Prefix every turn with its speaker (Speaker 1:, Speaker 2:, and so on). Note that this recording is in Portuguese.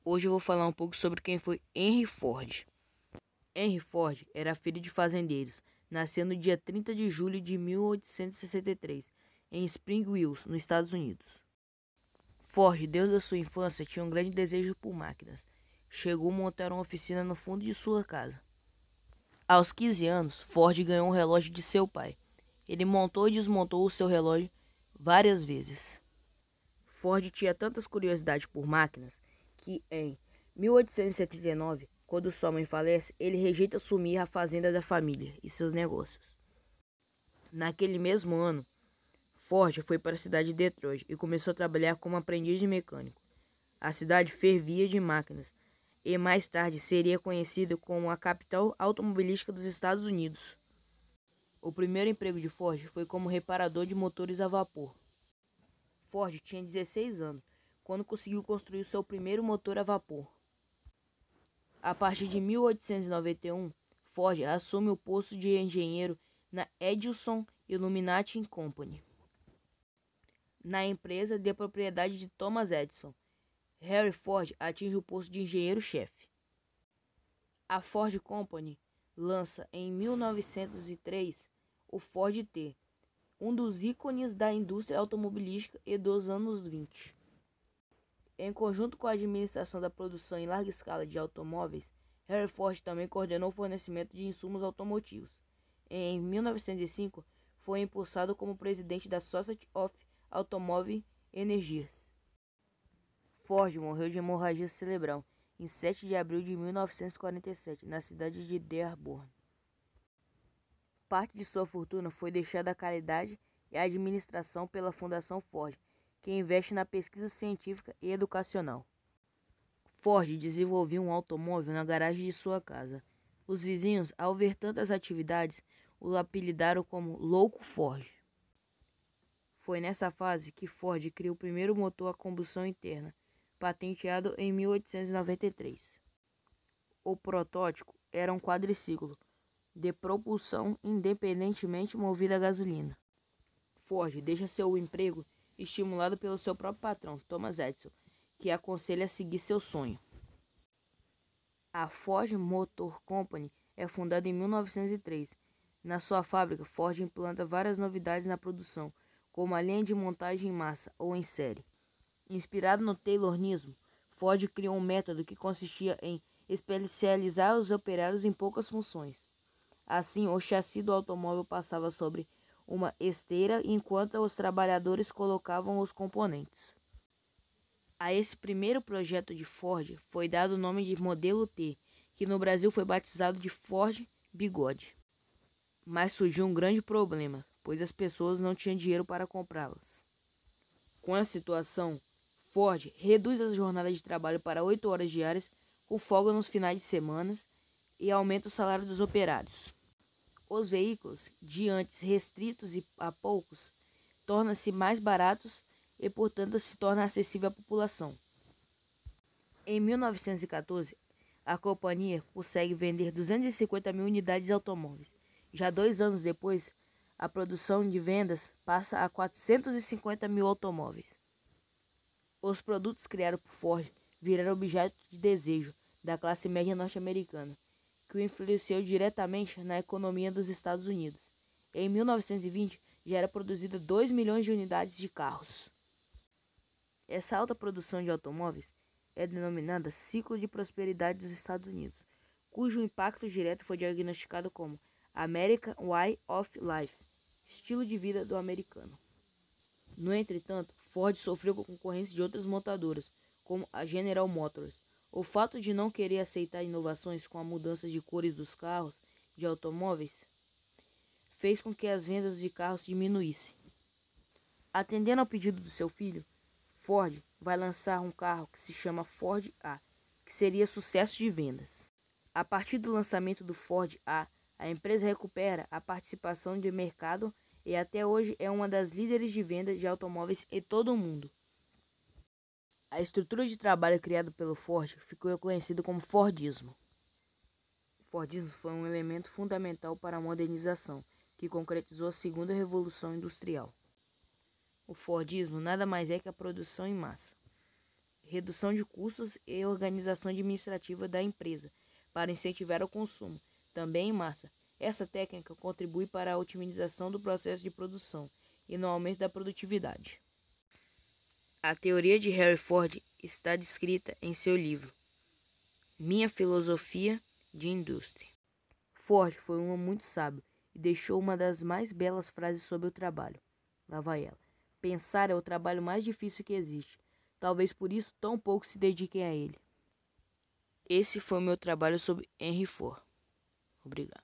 Speaker 1: Hoje eu vou falar um pouco sobre quem foi Henry Ford. Henry Ford era filho de fazendeiros. Nasceu no dia 30 de julho de 1863, em Spring Mills, nos Estados Unidos. Ford, desde a sua infância, tinha um grande desejo por máquinas. Chegou a montar uma oficina no fundo de sua casa. Aos 15 anos, Ford ganhou um relógio de seu pai. Ele montou e desmontou o seu relógio várias vezes. Ford tinha tantas curiosidades por máquinas que, em 1879, quando sua mãe falece, ele rejeita assumir a fazenda da família e seus negócios. Naquele mesmo ano, Ford foi para a cidade de Detroit e começou a trabalhar como aprendiz de mecânico. A cidade fervia de máquinas e mais tarde seria conhecida como a capital automobilística dos Estados Unidos. O primeiro emprego de Ford foi como reparador de motores a vapor. Ford tinha 16 anos quando conseguiu construir o seu primeiro motor a vapor. A partir de 1891, Ford assume o posto de engenheiro na Edison Illuminating Company, na empresa de propriedade de Thomas Edison. Henry Ford atinge o posto de engenheiro-chefe. A Ford Company lança em 1903 o Ford T, um dos ícones da indústria automobilística e dos anos 20. Em conjunto com a administração da produção em larga escala de automóveis, Henry Ford também coordenou o fornecimento de insumos automotivos. Em 1905, foi impulsado como presidente da Society of Automobile Engineers. Ford morreu de hemorragia cerebral em 7 de abril de 1947, na cidade de Dearborn. Parte de sua fortuna foi deixada à caridade e à administração pela Fundação Ford, que investe na pesquisa científica e educacional. Ford desenvolveu um automóvel na garagem de sua casa. Os vizinhos, ao ver tantas atividades, o apelidaram como Louco Ford. Foi nessa fase que Ford criou o primeiro motor a combustão interna, patenteado em 1893. O protótipo era um quadriciclo de propulsão independentemente movida a gasolina. Ford deixa seu emprego estimulado pelo seu próprio patrão, Thomas Edison, que aconselha a seguir seu sonho. A Ford Motor Company é fundada em 1903. Na sua fábrica, Ford implanta várias novidades na produção, como a linha de montagem em massa ou em série. Inspirado no Taylorismo, Ford criou um método que consistia em especializar os operários em poucas funções. Assim, o chassi do automóvel passava sobre uma esteira enquanto os trabalhadores colocavam os componentes. A esse primeiro projeto de Ford foi dado o nome de Modelo T, que no Brasil foi batizado de Ford Bigode. Mas surgiu um grande problema, pois as pessoas não tinham dinheiro para comprá-las. Com essa situação, Ford reduz a jornada de trabalho para 8 horas diárias, com folga nos finais de semana, e aumenta o salário dos operários. Os veículos, de antes restritos e a poucos, tornam-se mais baratos e, portanto, se torna acessível à população. Em 1914, a companhia consegue vender 250 mil unidades de automóveis. Já 2 anos depois, a produção de vendas passa a 450 mil automóveis. Os produtos criados por Ford viraram objeto de desejo da classe média norte-americana, que o influenciou diretamente na economia dos Estados Unidos. Em 1920, já era produzida 2 milhões de unidades de carros. Essa alta produção de automóveis é denominada ciclo de prosperidade dos Estados Unidos, cujo impacto direto foi diagnosticado como American Way of Life, estilo de vida do americano. No entretanto, Ford sofreu com a concorrência de outras montadoras, como a General Motors. O fato de não querer aceitar inovações com a mudança de cores dos carros de automóveis fez com que as vendas de carros diminuíssem. Atendendo ao pedido do seu filho, Ford vai lançar um carro que se chama Ford A, que seria sucesso de vendas. A partir do lançamento do Ford A, a empresa recupera a participação de mercado e até hoje é uma das líderes de vendas de automóveis em todo o mundo. A estrutura de trabalho criada pelo Ford ficou conhecida como Fordismo. O Fordismo foi um elemento fundamental para a modernização, que concretizou a segunda revolução industrial. O Fordismo nada mais é que a produção em massa. redução de custos e organização administrativa da empresa para incentivar o consumo. Também em massa. Essa técnica contribui para a otimização do processo de produção e no aumento da produtividade. A teoria de Henry Ford está descrita em seu livro Minha Filosofia de Indústria. Ford foi um homem muito sábio e deixou uma das mais belas frases sobre o trabalho. Lá vai ela. Pensar é o trabalho mais difícil que existe. Talvez por isso tão poucos se dediquem a ele. Esse foi o meu trabalho sobre Henry Ford. Obrigado.